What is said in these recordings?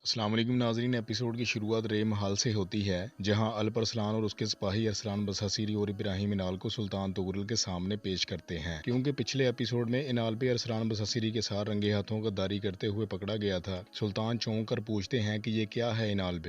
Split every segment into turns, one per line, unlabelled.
अस्सलाम वालेकुम नाज़रीन। एपिसोड की शुरुआत रे महल से होती है, जहां अल्प अरसलान और उसके सिपाही अरसलान बसासीरी और इब्राहिम इनाल को सुल्तान तुगरुल के सामने पेश करते हैं। क्योंकि पिछले एपिसोड में इनाल पे अरसलान बसासीरी के साथ रंगे हाथों गद्दारी करते हुए पकड़ा गया था। सुल्तान चौंक कर पूछते हैं कि ये क्या है इनाल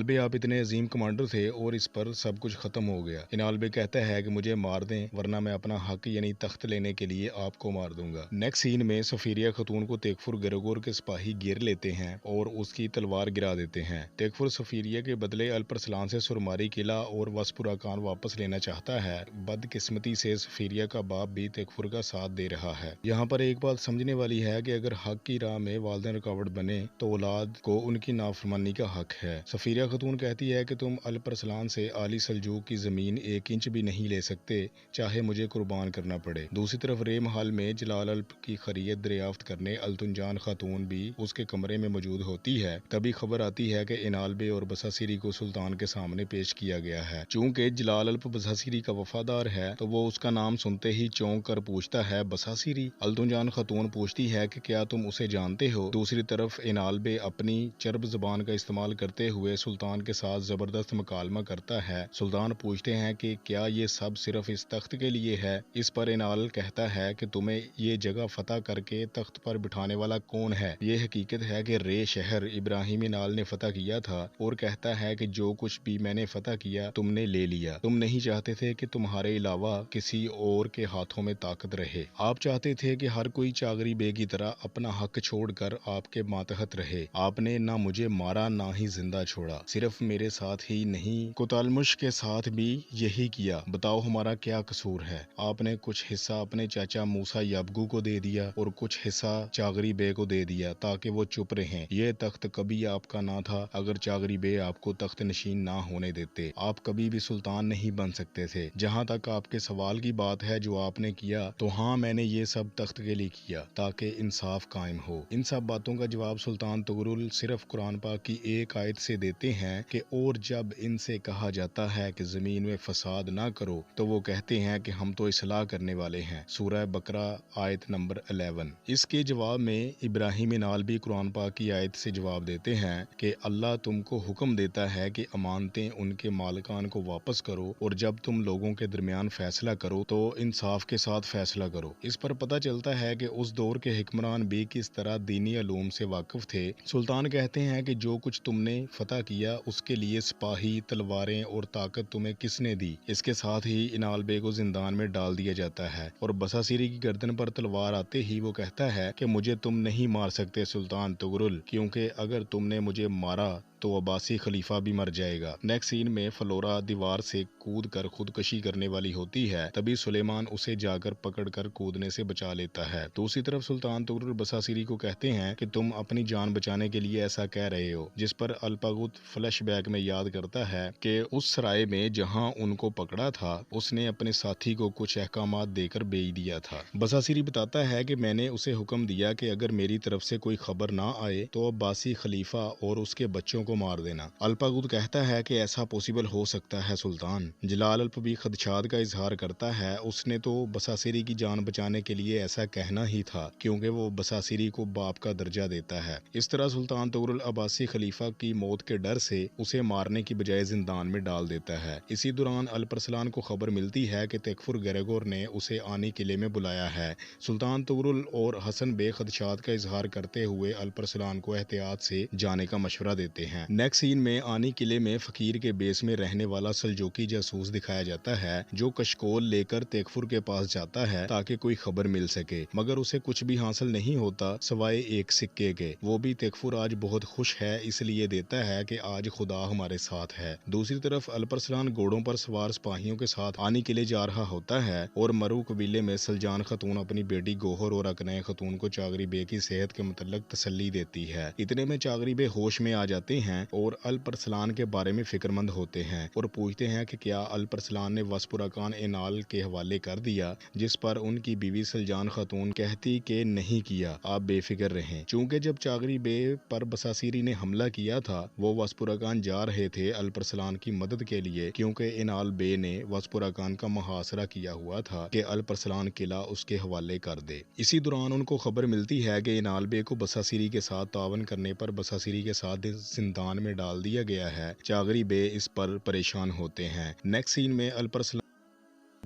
बे, आप इतने अजीम कमांडर थे और इस पर सब कुछ खत्म हो गया। इनाल बे कहता है कि मुझे मार दें वरना मैं अपना हक यानी तख्त लेने के लिए आपको मार दूंगा। नेक्स्ट सीन में सफीरिया खतून को तेकफुर गरगोर के सिपाही घेर लेते हैं और उसकी तलवार गिरा देते हैं। तेकफुर सफीरिया के बदले अल्प अरसलान से सुरमारी किला और वसपुरा कान वापस लेना चाहता है। बदकिस्मती से सफीरिया का बाप भी तेकफुर का साथ दे रहा है। यहाँ पर एक बात समझने वाली है कि अगर हक की राह में वालिदैन रुकावट बने तो औलाद को उनकी नाफरमानी का हक है। सफीरिया खतून कहती है कि तुम अल्प अरसलान से आली सल्जूक की जमीन 1 इंच भी नहीं ले सकते, चाहे मुझे कुर्बान करना पड़े। दूसरी तरफ रे महल में जलाल अल्प की खरीयत दरियाफ्त करने अल्तुनजान खातून भी उसके कमरे में मौजूद होती है। तभी खबर आती है कि इनाल बे और बसासीरी को सुल्तान के सामने पेश किया गया है। चूंकि जलाल अल्प बसासीरी का वफादार है तो वो उसका नाम सुनते ही चौंक कर पूछता है, बसासीरी? अल्तुनजान खातून पूछती है कि क्या तुम उसे जानते हो? दूसरी तरफ इनाल बे अपनी चर्ब जबान का इस्तेमाल करते हुए सुल्तान के साथ जबरदस्त मुकालमा करता है। सुल्तान पूछते हैं कि क्या ये सब सिर्फ इस तख्त के लिए है? इस पर इनाल कहता है कि तुम्हें ये जगह फतह करके तख्त पर बिठाने वाला कौन है? ये हकीकत है कि रे शहर इब्राहिम इनाल ने फतह किया था और कहता है कि जो कुछ भी मैंने फतह किया तुमने ले लिया। तुम नहीं चाहते थे कि तुम्हारे अलावा किसी और के हाथों में ताकत रहे। आप चाहते थे कि हर कोई चागरी बे की तरह अपना हक छोड़कर आपके मातहत रहे। आपने ना मुझे मारा ना ही जिंदा छोड़ा। सिर्फ मेरे साथ ही नहीं, कुतलमुश के साथ भी यही किया। बताओ हमारा क्या कसूर है? आपने कुछ हिस्सा अपने चाचा मूसा याबगू को दे दिया और कुछ हिस्सा चागरी बे को दे दिया ताकि वो चुप रहें। ये तख्त कभी आपका ना था। अगर चागरी बे आपको तख्त नशीन ना होने देते, आप कभी भी सुल्तान नहीं बन सकते थे। जहाँ तक आपके सवाल की बात है जो आपने किया, तो हाँ, मैंने ये सब तख्त के लिए किया ताकि इंसाफ कायम हो। इन सब बातों का जवाब सुल्तान तुगरुल सिर्फ कुरान पाक की एक आयत से देते हैं कि और जब इनसे कहा जाता है कि जमीन में फसाद ना करो तो वो कहते हैं कि हम तो इस्लाह करने वाले हैं। सूरह बकरा आयत नंबर 11। इसके जवाब में इब्राहिम इनाल भी कुरान पाक की आयत से जवाब देते हैं कि अल्लाह तुमको हुक्म देता है कि अमानतें उनके मालिकान को वापस करो और जब तुम लोगों के दरमियान फैसला करो तो इंसाफ के साथ फैसला करो। इस पर पता चलता है कि उस दौर के हिक्मरान भी किस तरह दीनी अलूम से वाकिफ थे। सुल्तान कहते हैं कि जो कुछ तुमने फतह किया उसके लिए सिपाही, तलवारें और ताकत तुम्हें किसने दी? इसके साथ ही इनाल बे को जिंदान में डाल दिया जाता है और बसासीरी की गर्दन पर तलवार आते ही वो कहता है कि मुझे तुम नहीं मार सकते सुल्तान तुगरुल, क्योंकि अगर तुमने मुझे मारा तो अब्बासी खलीफा भी मर जाएगा। नेक्स्ट सीन में फ्लोरा दीवार से कूद कर खुदकशी करने वाली होती है। तभी सुलेमान उसे जाकर पकड़कर कूदने से बचा लेता है। दूसरी तरफ सुल्तान तुगरुल बसासीरी को कहते हैं कि तुम अपनी जान बचाने के लिए ऐसा कह रहे हो, जिस पर अल्पागुत फ्लैशबैक में याद करता है कि उस सराय में जहां उनको पकड़ा था उसने अपने साथी को कुछ अहकामात देकर भेज दिया था। बसासीरी बताता है कि मैंने उसे हुक्म दिया कि अगर मेरी तरफ से कोई खबर ना आए तो अब्बासी खलीफा और उसके बच्चों को मार देना। अल्पागुत कहता है कि ऐसा पॉसिबल हो सकता है सुल्तान। जलाल अल्प भी खदशात का इजहार करता है। उसने तो बसासीरी की जान बचाने के लिए ऐसा कहना ही था, क्योंकि वो बसासीरी को बाप का दर्जा देता है। इस तरह सुल्तान तुगरुल अब्बासी खलीफा की मौत के डर से उसे मारने की बजाय जिंदान में डाल देता है। इसी दौरान अल्प अरसलान को खबर मिलती है कि तेकफुर गरगोर ने उसे आनी किले में बुलाया है। सुल्तान तुगरुल और हसन बे खदशात का इजहार करते हुए अल्प अरसलान को एहतियात से जाने का मशवरा देते हैं। नेक्स्ट सीन में आनी किले में फकीर के बेस में रहने वाला सल्जूकी जासूस दिखाया जाता है, जो कशकोल लेकर तेकफुर के पास जाता है ताकि कोई खबर मिल सके, मगर उसे कुछ भी हासिल नहीं होता सिवाय एक सिक्के के। वो भी तेकफुर आज बहुत खुश है इसलिए देता है कि आज खुदा हमारे साथ है। दूसरी तरफ अल्प अरसलान घोड़ों पर सवार सिपाहियों के साथ आनी किले जा रहा होता है और मरू कबीले में सलजान खतून अपनी बेटी गोहर और अकने खतून को चागरी बे की सेहत के मुतल्लिक तसल्ली देती है। इतने में चागरी बे होश में आ जाते ہیں اور الپرسلان کے بارے میں فکر مند ہوتے ہیں اور پوچھتے ہیں کہ کیا الپرسلان نے وسپورکان انال کے حوالے کر دیا، جس پر ان کی بیوی سلجان خاتون کہتی کہ نہیں کیا، آپ بے فکر رہیں۔ چونکہ جب چاغری بے پر بساسیری نے حملہ کیا تھا وہ وسپورکان جا رہے تھے الپرسلان کی مدد کے لیے، کیونکہ انال بے نے وسپورکان کا محاصرہ کیا ہوا تھا کہ الپرسلان قلعہ اس کے حوالے کر دے۔ اسی دوران ان کو خبر ملتی ہے کہ انال بے کو بساسیری کے ساتھ تعاون کرنے پر بساسیری کے ساتھ زندان میں ڈال دیا گیا ہے۔ چاغری بے اس پر پریشان ہوتے ہیں۔ نیکسٹ سین میں الپرسلان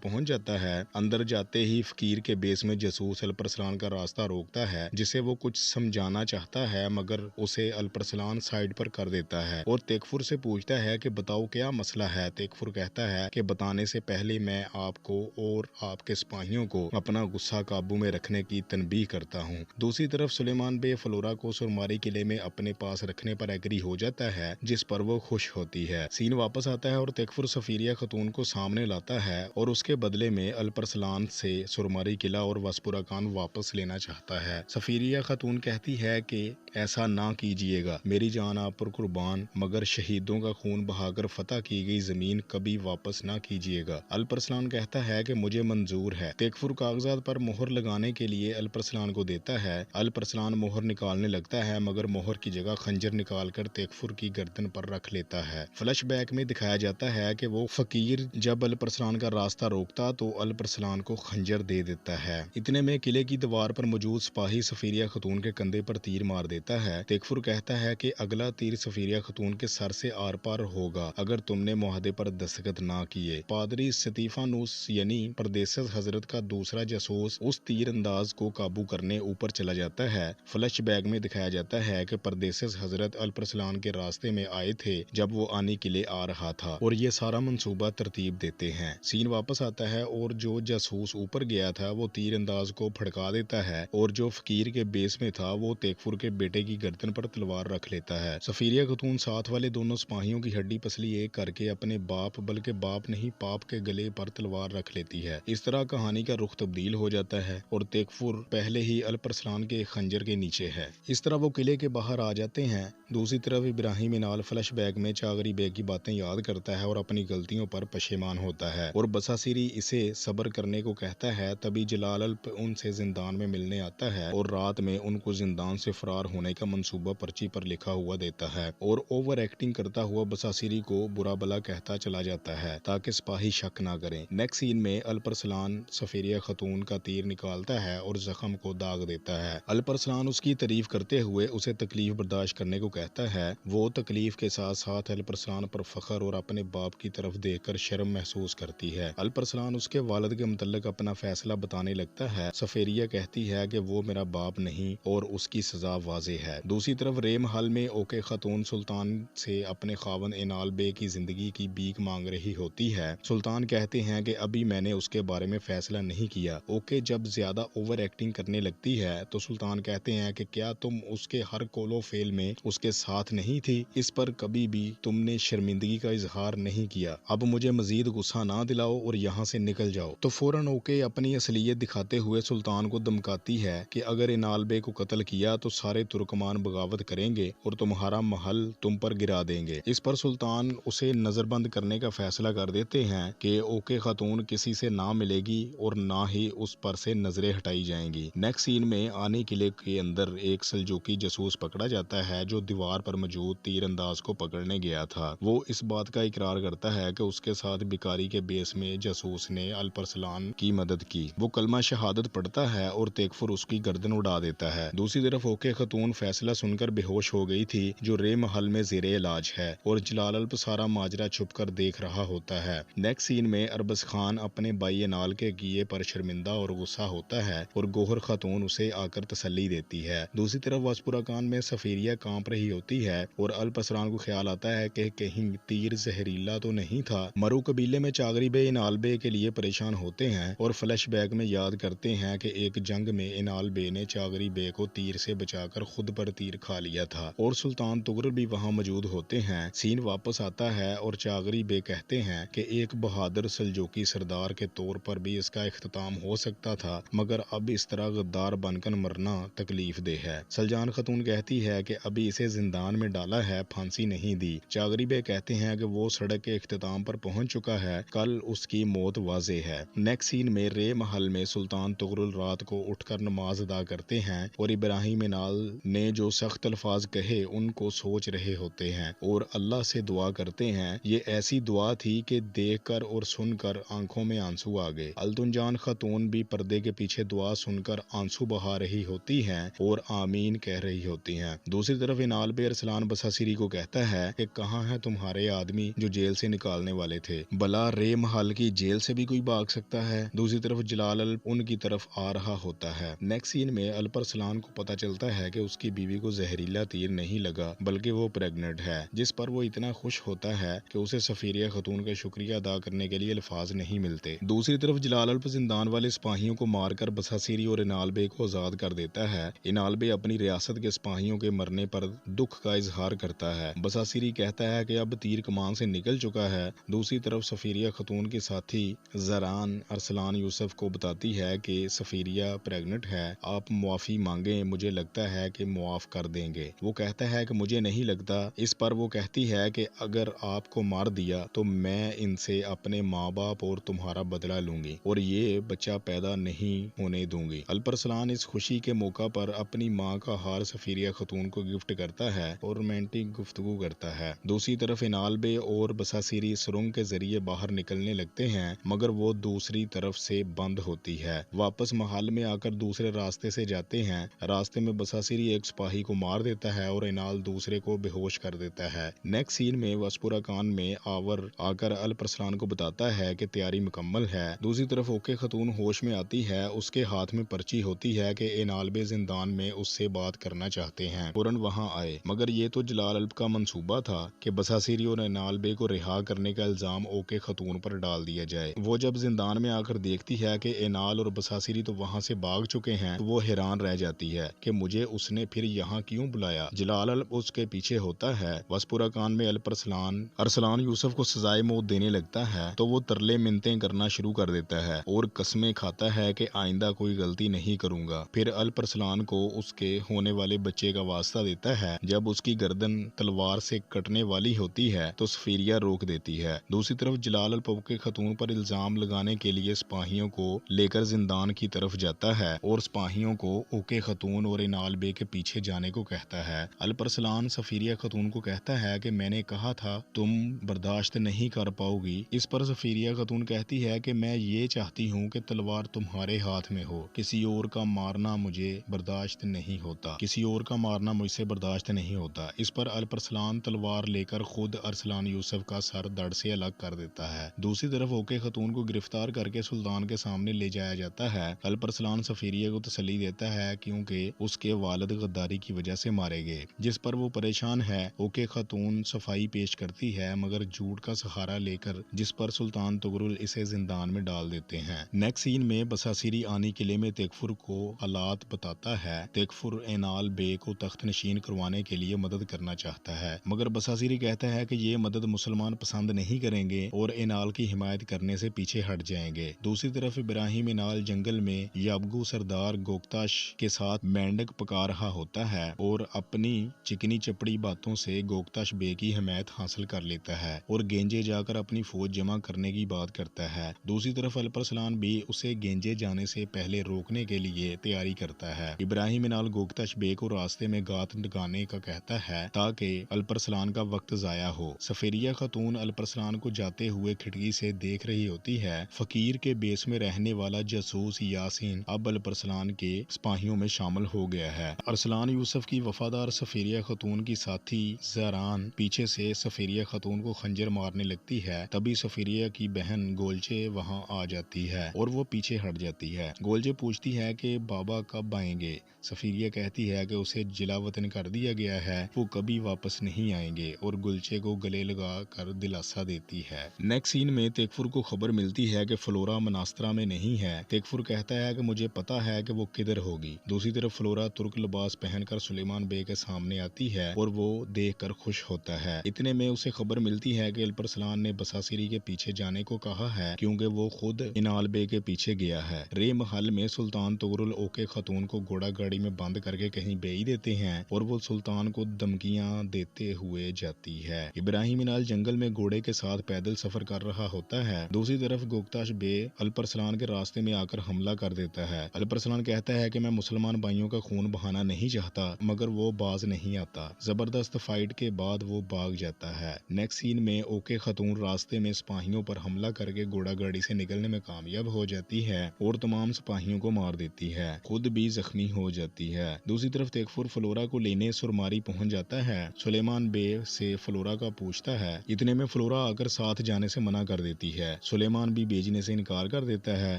پہنچ جاتا ہے۔ اندر جاتے ہی فقیر کے بیس میں جاسوس الپرسلان کا راستہ روکتا ہے، جسے وہ کچھ سمجھانا چاہتا ہے مگر اسے الپرسلان سائیڈ پر کر دیتا ہے اور تیکفر سے پوچھتا ہے کہ بتاؤ کیا مسئلہ ہے۔ تیکفر کہتا ہے کہ بتانے سے پہلے میں آپ کو اور آپ کے سپاہیوں کو اپنا غصہ قابو میں رکھنے کی تنبیہ کرتا ہوں۔ دوسری طرف سلیمان بے فلورا کو سرماری قلعے میں اپنے پاس رکھنے پر ایگری ہو جاتا ہے، جس پر وہ خوش ہوتی ہے۔ سین واپس آتا ہے اور تیکفر سفیریہ خاتون کو سامنے لاتا ہے اور اس کے بدلے میں الپرسلان سے سرماری قلعہ اور وسپورکان واپس لینا چاہتا ہے۔ سفیریہ خاتون کہتی ہے کہ ایسا نہ کیجیے گا، میری جان آپ پر قربان، مگر شہیدوں کا خون بہا کر فتح کی گئی زمین کبھی واپس نہ کیجیے گا۔ الپرسلان کہتا ہے کہ مجھے منظور ہے۔ تیکفر کاغذات پر مہر لگانے کے لیے الپرسلان کو دیتا ہے۔ الپرسلان مہر نکالنے لگتا ہے مگر مہر کی جگہ خنجر نکال کر تیکفر کی گردن پر رکھ لیتا ہے۔ فلش بیک میں دکھایا جاتا ہے کہ وہ فقیر جب الپرسلان کا راستہ روکتا تو الپرسلان کو خنجر دے دیتا ہے۔ اتنے میں قلعے کی دیوار پر موجود سپاہی سفیریہ خاتون کے کندھے پر تیر مار دیتا ہے۔ تیکفر کہتا ہے کہ اگلا تیر سفیریہ خاتون کے سر سے آر پار ہوگا اگر تم نے معاہدے پر دستخط نہ کیے۔ پادری اسطیفانوس یعنی پردیسس حضرت کا دوسرا جاسوس اس تیر انداز کو قابو کرنے اوپر چلا جاتا ہے۔ فلش بیک میں دکھایا جاتا ہے کہ پردیسس حضرت الپرسلان کے راستے میں آئے تھے جب وہ آنی قلعے آ رہا تھا اور یہ سارا منصوبہ ترتیب دیتے ہیں۔ سین واپس آتا ہے اور جو جاسوس اوپر گیا تھا وہ تیر انداز کو پھڑکا دیتا ہے اور جو فقیر کے بیس میں تھا وہ تیکفر کے بیٹے کی گردن پر تلوار رکھ لیتا ہے۔ سفیریہ خاتون ساتھ والے دونوں سپاہیوں کی ہڈی پسلی ایک کر کے اپنے باپ بلکہ باپ نہیں پاپ کے گلے پر تلوار رکھ لیتی ہے۔ اس طرح کہانی کا رخ تبدیل ہو جاتا ہے اور تیکفر پہلے ہی الپرسلان کے خنجر کے نیچے ہے۔ اس طرح وہ قلعے کے باہر آ جاتے ہیں۔ دوسری طرف ابراہیم انال فلش بیک میں چاغری بے کی باتیں یاد کرتا ہے اور اپنی غلطیوں پر پشیمان ہوتا ہے اور بساسیری اسے صبر کرنے کو کہتا ہے۔ تبھی جلال الپ ان سے زندان میں ملنے آتا ہے اور رات میں ان کو زندان سے فرار ہونے کا منصوبہ پرچی پر لکھا ہوا دیتا ہے اور اوور ایکٹنگ کرتا ہوا بساسیری کو برا بلا کہتا چلا جاتا ہے تاکہ سپاہی شک نہ کریں۔ نیکسٹ سین میں الپرسلان سفیریہ خاتون کا تیر نکالتا ہے اور زخم کو داغ دیتا ہے۔ الپرسلان اس کی تعریف کرتے ہوئے اسے تکلیف برداشت کرنے کو کہتا ہے۔ وہ تکلیف کے ساتھ ساتھ الپرسلان پر فخر اور اپنے باپ کی طرف دیکھ کر شرم محسوس کرتی ہے۔ الپرسلان اس کے والد کے متعلق اپنا فیصلہ بتانے لگتا ہے۔ سفیریہ کہتی ہے کہ وہ میرا باپ نہیں اور اس کی سزا واضح ہے۔ دوسری طرف رے محل میں اوکے خاتون سلطان سے اپنے خاوند انال بے کی زندگی کی بھیک مانگ رہی ہوتی ہے۔ سلطان کہتے ہیں کہ ابھی میں نے اس کے بارے میں فیصلہ نہیں کیا۔ اوکے جب زیادہ اوور ایکٹنگ کرنے لگتی ہے تو سلطان کہتے ہیں کہ کیا تم اس کے ہر قول و فعل میں اس کے ساتھ نہیں تھی؟ اس پر کبھی بھی تم نے شرمندگی کا اظہار نہیں کیا۔ اب مجھے مزید غصہ نہ دلاؤ اور یہاں سے نکل جاؤ۔ تو فوراً اوکے اپنی اصلیت دکھاتے ہوئے سلطان کو دھمکاتی ہے کہ اگر انال بے کو قتل کیا تو سارے ترکمان بغاوت کریں گے اور تمہارا محل تم پر گرا دیں گے۔ اس پر سلطان اسے نظر بند کرنے کا فیصلہ کر دیتے ہیں کہ اوکے خاتون کسی سے نہ ملے گی اور نہ ہی اس پر سے نظریں ہٹائی جائیں گی۔ نیکسٹ سین میں آنی قلعے کے اندر ایک سلجوقی جاسوس پکڑا جاتا ہے جو دیوار پر موجود تیر انداز کو پکڑنے گیا تھا۔ وہ اس بات کا اقرار کرتا ہے کہ اس کے ساتھ بیکاری کے بیس میں جاسوس نے الپرسلان کی مدد کی۔ وہ کلمہ شہادت پڑھتا ہے اور تیکفر اس کی گردن اڑا دیتا ہے۔ دوسری طرف اوکے خاتون فیصلہ سن کر بے ہوش ہو گئی تھی جو رے محل میں زیر علاج ہے اور جلال الپ سارا ماجرا چھپ کر دیکھ رہا ہوتا ہے۔ نیکسٹ سین میں اربز خان اپنے بھائی انال کے کیے پر شرمندہ اور غصہ ہوتا ہے اور گوہر خاتون اسے آ کر تسلی دیتی ہے۔ دوسری طرف وسپورکان میں سفیریہ کانپ رہی ہوتی ہے اور الپرسلان کو خیال آتا ہے کہ کہیں تیر زہریلا تو نہیں تھا۔ مرو قبیلے میں چاغری بے انال بے के लिए परेशान होते हैं और फ्लैश बैक में याद करते हैं कि एक जंग में इनाल बे ने चागरी बे को तीर से बचाकर खुद पर तीर खा लिया था और सुल्तान तुगरुल भी वहाँ मौजूद होते हैं। सीन वापस आता है और चागरी बे कहते हैं कि एक बहादुर सल्जूकी सरदार के तौर पर भी इसका इख्तिताम हो सकता था, मगर अब इस तरह गद्दार बनकर मरना तकलीफ दे है। सलजान खतून कहती है कि अभी इसे जिंदान में डाला है, फांसी नहीं दी। चागरी बे कहते हैं कि वो सड़क के इख्तिताम पर पहुंच चुका है, कल उसकी मौत वाज़े है। नेक्स्ट सीन में रे महल में सुल्तान तुगरुल रात को उठकर नमाज अदा करते हैं और इब्राहिम इनाल ने जो सख्त अल्फाज कहे उनको सोच रहे होते हैं और अल्लाह से दुआ करते हैं। ये ऐसी दुआ थी कि देखकर और सुनकर आंखों में आंसू आ गए। अल्तुनजान खतून भी पर्दे के पीछे दुआ सुनकर आंसू बहा रही होती हैं और आमीन कह रही होती हैं। दूसरी तरफ इनाल बे अरसलान बसासिरी को कहता है कि कहाँ है तुम्हारे आदमी जो जेल से निकालने वाले थे? भला रे महल की जेल से भी कोई भाग सकता है? दूसरी तरफ जलाल अल उनकी तरफ आ रहा होता है। नेक्स्ट सीन में अल्परसलान को पता चलता है कि उसकी बीवी को जहरीला तीर नहीं लगा बल्कि वो प्रेग्नेंट है, जिस पर वो इतना खुश होता है कि उसे सफीरिया खतून का शुक्रिया अदा करने के लिए अल्फाज नहीं मिलते। दूसरी तरफ जलाल अल जिंदान वाले सिपाहियों को मारकर बसासिरी और इनाल बे को आजाद कर देता है। इनाल बे अपनी रियासत के सिपाहियों के मरने पर दुख का इजहार करता है। बसासिरी कहता है कि अब तीर कमान से निकल चुका है। दूसरी तरफ सफीरिया खतून के साथी जरान अरसलान यूसुफ को बताती है कि सफीरिया प्रेग्नेंट है, आप मुआफी मांगे, मुझे लगता है कि मुआफ कर देंगे। वो कहता है कि मुझे नहीं लगता। इस पर वो कहती है कि अगर आपको मार दिया तो मैं इनसे अपने माँ बाप और तुम्हारा बदला लूंगी और ये बच्चा पैदा नहीं होने दूंगी। अल्परसलान इस खुशी के मौका पर अपनी माँ का हार सफीरिया खतून को गिफ्ट करता है और रोमांटिक गुफ्तगू करता है। दूसरी तरफ इनाल बे और बसासिरी सुरंग के जरिए बाहर निकलने लगते हैं, मगर वो दूसरी तरफ से बंद होती है। वापस महल में आकर दूसरे रास्ते से जाते हैं। रास्ते में बसासिरी एक सिपाही को मार देता है और इनाल दूसरे को बेहोश कर देता है। नेक्स्ट सीन में वसपुरा खान में आवर आकर अल्परसलान को बताता है कि तैयारी मुकम्मल है। दूसरी तरफ ओके खतून होश में आती है। उसके हाथ में पर्ची होती है कि इनाल बे जिंदान में उससे बात करना चाहते हैं, फौरन वहां आए। मगर ये तो जलाल अल्प का मंसूबा था कि बसासिरी और इनाल बे को रिहा करने का इल्जाम ओके खतून पर डाल दिया जाए। वो जब जिंदान में आकर देखती है कि इनाल और बसासिरी तो वहाँ से भाग चुके हैं, तो वो हैरान रह जाती है कि मुझे उसने फिर यहाँ क्यों बुलाया। जलाल अल्प उसके पीछे होता है। वसपुरा खान में अरसलान यूसुफ को सजाए मौत देने लगता है तो वो तरले मिन्नतें करना शुरू कर देता है और कस्में खाता है कि आइंदा कोई गलती नहीं करूंगा। फिर अल्परसलान को उसके होने वाले बच्चे का वास्ता देता है। जब उसकी गर्दन तलवार से कटने वाली होती है तो सफीरिया रोक देती है। दूसरी तरफ जलाल अल के खतून पर इल्जाम लगाने के लिए सिपाहियों को लेकर जिंदान की तरफ जाता है और सिपाहियों को ओके खतून और इनाल बे के पीछे जाने को कहता है। अल्परसलान सफीरिया खतून को कहता है कि मैंने कहा था तुम बर्दाश्त नहीं कर पाओगी। इस पर सफीरिया खतून कहती है कि मैं ये चाहती हूँ कि तलवार तुम्हारे हाथ में हो, किसी और का मारना मुझे बर्दाश्त नहीं होता, किसी और का मारना मुझसे बर्दाश्त नहीं होता। इस पर अल्परसलान तलवार लेकर खुद अरसलान यूसुफ का सर धड़ से अलग कर देता है। दूसरी तरफ ओके खतून को गिरफ्तार करके सुल्तान के सामने ले जाया जाता है। अल्परसलान सफीरिया को तसल्ली देता है क्योंकि उसके वालिद गद्दारी की वजह से मारे गए, जिस पर वो परेशान है। ओके खतून सफाई पेश करती है मगर झूठ का सहारा लेकर, जिस पर सुल्तान तुगरुल इसे जिंदान में डाल देते हैं। नेक्स्ट सीन में बसासिरी आनी किले में तेकफुर को हालात बताता है। तेकफुर इनाल बे को तख्त नशीन करवाने के लिए मदद करना चाहता है, मगर बसासिरी कहता है कि ये मदद मुसलमान पसंद नहीं करेंगे और इनाल की हिमायत करने से पीछे हट जाएंगे। दूसरी तरफ इब्राहिम इनाल जंगल में याबगू सरदार गोकताश के साथ मेंढक पका रहा होता है और अपनी चिकनी चपड़ी बातों से गोकताश बे की हिमायत हासिल कर लेता है और गेंजे जाकर अपनी फौज जमा करने की बात करता है। दूसरी तरफ अल्परसलान भी उसे गेंजे जाने से पहले रोकने के लिए तैयारी करता है। इब्राहिम इनाल गोकताश बे को रास्ते में गात लगाने का कहता है ताकि अल्परसलान का वक्त जाया हो। सफेरिया खतून अल्परसलान को जाते हुए खिड़की से देख रही होती है। फकीर के बेस में रहने वाला जासूस यासीन अब अल्परसलान के सिपाहियों में शामिल हो गया है। अरसलान यूसुफ की वफादार सफेरिया खतून की साथी जरान पीछे से सफेरिया खतून को खंजर मारने लगती है। तभी सफेरिया की बहन गोलचे वहां आ जाती है और वो पीछे हट जाती है। गोलचे पूछती है कि बाबा कब आएंगे। सफेरिया कहती है कि उसे जिला वतन कर दिया गया है, वो कभी वापस नहीं आएंगे और गुलचे को गले लगा कर दिलासा देती है। नेक्स्ट सीन में तेकफुर को खबर मिलती है कि फ्लोरा मनास्त्रा में नहीं है, तेकफुर कहता है कि मुझे पता है कि वो किधर होगी। दूसरी तरफ फ्लोरा तुर्क लिबास पहनकर सुलेमान बे के सामने आती है और वो देखकर खुश होता है। इतने में उसे खबर मिलती है कि अल्परसलान ने बसासिरी के पीछे जाने को कहा है क्योंकि वो खुद इनाल बे के पीछे गया है। रे महल में सुल्तान तुगरुल ओके खतून को घोड़ा गाड़ी में बंद करके कहीं भेज देते हैं और वो सुल्तान को धमकियां देते हुए जाती है। इब्राहिम इनाल जंगल में घोड़े के साथ पैदल सफर कर रहा होता है। दूसरी तरफ गोकताश बे अल्परसलान के रास्ते में आकर हमला कर देता है। अल्परसलान कहता है कि मैं मुसलमान भाइयों का खून बहाना नहीं चाहता, मगर वो बाज नहीं आता। जबरदस्त फाइट के बाद वो भाग जाता है। नेक्स्ट सीन में ओके खतून रास्ते में सिपाहियों पर हमला करके घोड़ा गाड़ी से निकलने में कामयाब हो जाती है और तमाम सिपाहियों को मार देती है, खुद भी जख्मी हो जाती है। दूसरी तरफ तेकफुर फ्लोरा को लेने सुरमारी पहुंच जाता है। सुलेमान बे से फ्लोरा का पूछता है। इतने में फ्लोरा आकर साथ जाने से मना कर देती है। सुलेमान भी भेजने से इनकार कर देता है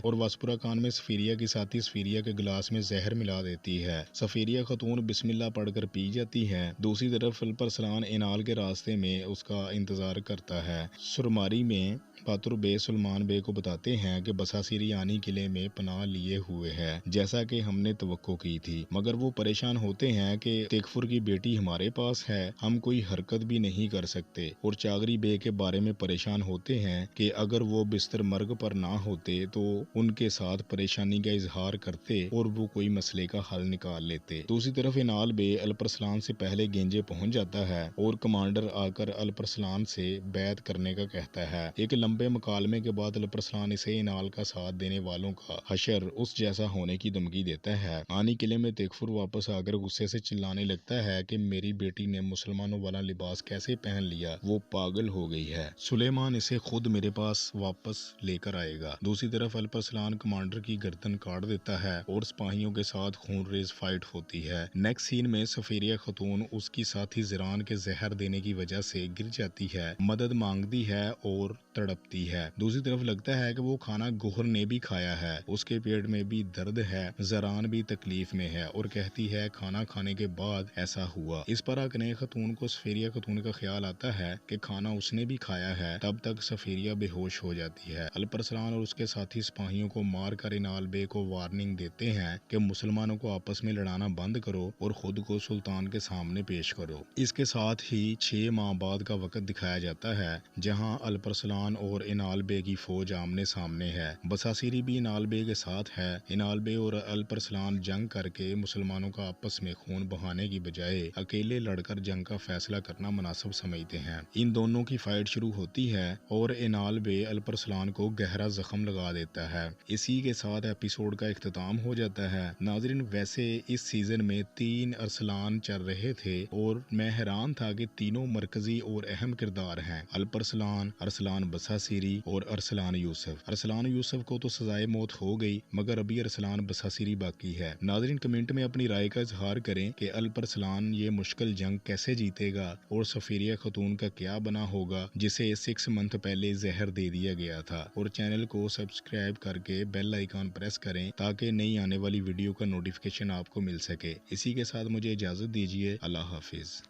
और वसपुरा खान में सफीरिया के साथी सफीरिया के गिलास में जहर मिला देती है। सफीरिया खतून बिस्मिल्लाह पढ़कर पी जाती है। दूसरी तरफ अल्परसलान इनाल के रास्ते में उसका इंतजार करता है। सुरमारी में बातुर बे सुलेमान बे को बताते हैं कि बसासिरी आनी किले में पनाह लिए हुए है, जैसा कि हमने तवक्को की थी, मगर वो परेशान होते हैं कि तेकफुर की बेटी हमारे पास है, हम कोई हरकत भी नहीं कर सकते, और चागरी बे के बारे में परेशान होते हैं कि अगर वो बिस्तर मर्ग पर ना होते तो उनके साथ परेशानी का इजहार करते और वो कोई मसले का हल निकाल लेते। दूसरी तरफ इनाल बे अल्परसलान से पहले गेंजे पहुंच जाता है और कमांडर आकर अल्परसलान से बैत करने का कहता है। एक लंबे मुकालमे के बाद अल्परसलान इसे इनाल का साथ देने वालों का हशर उस जैसा होने की धमकी देता है। आनी किले में तेकफुर वापस आकर गुस्से से चिल्लाने लगता है कि मेरी बेटी ने मुसलमानों वाला लिबास कैसे पहन लिया, वो पागल हो गई है। सुलेमान इसे खुद मेरे पास वापस लेकर आएगा। दूसरी तरफ अल्परसलान कमांडर की गर्दन काट देता है और सिपाहियों के साथ खूनरेज फाइट होती है। नेक्स्ट सीन में सफीरिया खतून उसकी साथी जिरान के जहर देने की वजह से गिर जाती है, मदद मांगती है और तड़पती है। दूसरी तरफ लगता है कि वो खाना गोहर ने भी खाया है, उसके पेट में भी दर्द है, जरान भी तकलीफ में है और कहती है खाना खाने के बाद ऐसा हुआ। इस पर अकने खतून को सफीरिया खतून का ख्याल आता है कि खाना उसने भी खाया है। तब तक सफीरिया बेहोश हो जाती है। अल्परसलान और उसके साथी सिपाहियों को मार कर इनाल बे को वार्निंग देते हैं कि मुसलमानों को आपस में लड़ाना बंद करो और खुद को सुल्तान के सामने पेश करो। इसके साथ ही 6 माह बाद का वक्त दिखाया जाता है जहाँ अल्परसलान और इनाल बे की फौज आमने सामने है। बसासिरी भी इनाल बे के साथ है। इनाल बे और अल्परसलान जंग करके मुसलमानों का आपस में खून बहाने की बजाय अकेले लड़कर जंग का फैसला करना मुनासिब समझते हैं। इन दोनों की फाइट शुरू होती है और इनाल बे अल्परसलान को गहरा जख्म लगा देता है। इसी के साथ एपिसोड का इख्तिताम हो जाता है। नाजरीन, वैसे इस सीजन में 3 अरसलान चल रहे थे और मैं हैरान था कि तीनों मरकजी और अहम किरदार हैं। अल्परसलान, अरसलान बसासिरी और अरसलान यूसुफ। अरसलान यूसुफ को तो सजाए मौत हो गई, मगर अभी अरसलान बसासिरी बाकी है। नाजरीन, कमेंट में अपनी राय का इजहार करें कि अल्परसलान ये मुश्किल जंग कैसे जीतेगा और सफीरिया खतून का क्या बना होगा जिसे 6 मंथ पहले जहर दे दिया गया था। और चैनल को सब्सक्राइब करके बेल आइकॉन प्रेस करें ताकि नई आने वाली वीडियो का नोटिफिकेशन आपको मिल सके। इसी के साथ मुझे इजाजत दीजिए। अल्लाह हाफिज।